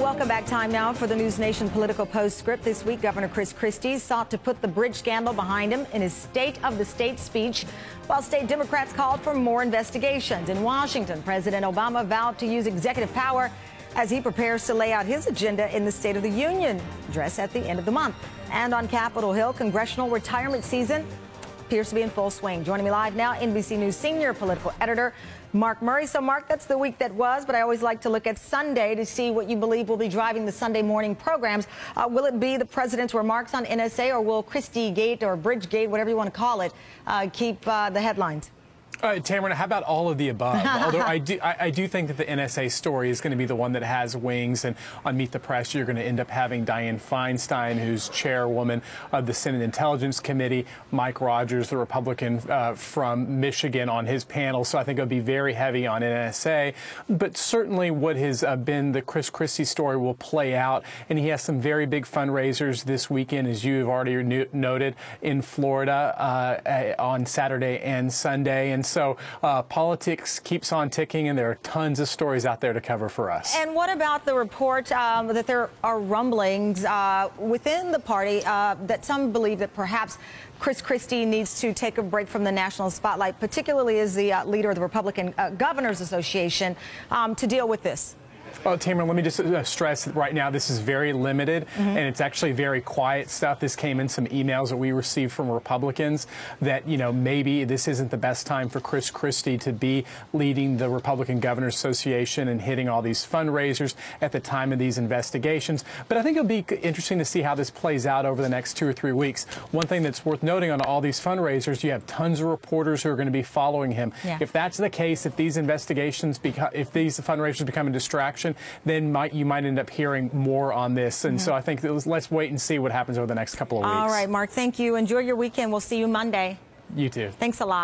Welcome back. Time now for the News Nation political postscript. This week, Governor Chris Christie sought to put the bridge scandal behind him in his State of the State speech, while state Democrats called for more investigations. In Washington, President Obama vowed to use executive power as he prepares to lay out his agenda in the State of the Union address at the end of the month. And on Capitol Hill, congressional retirement season appears to be in full swing. Joining me live now, NBC News senior political editor Mark Murray. So, Mark, that's the week that was, but I always like to look at Sunday to see what you believe will be driving the Sunday morning programs. Will it be the president's remarks on NSA, or will Christie Gate or Bridge Gate, whatever you want to call it, keep the headlines? Tamara, how about all of the above? Although I do think that the NSA story is going to be the one that has wings. And on Meet the Press, you're going to end up having Dianne Feinstein, who's chairwoman of the Senate Intelligence Committee, Mike Rogers, the Republican from Michigan, on his panel. So I think it'll be very heavy on NSA. But certainly what has been the Chris Christie story will play out. And he has some very big fundraisers this weekend, as you have already noted, in Florida on Saturday and Sunday. And so politics keeps on ticking, and there are tons of stories out there to cover for us. And what about the report that there are rumblings within the party that some believe that perhaps Chris Christie needs to take a break from the national spotlight, particularly as the leader of the Republican Governors Association, to deal with this? Well, Tamara, let me just stress that right now this is very limited, and it's actually very quiet stuff. This came in some emails that we received from Republicans that, you know, maybe this isn't the best time for Chris Christie to be leading the Republican Governors Association and hitting all these fundraisers at the time of these investigations. But I think it'll be interesting to see how this plays out over the next 2 or 3 weeks. One thing that's worth noting on all these fundraisers, you have tons of reporters who are going to be following him. Yeah. If that's the case, if these investigations if these fundraisers become a distraction, then you might end up hearing more on this. And so I think let's wait and see what happens over the next couple of weeks. All right, Mark, thank you. Enjoy your weekend. We'll see you Monday. You too. Thanks a lot.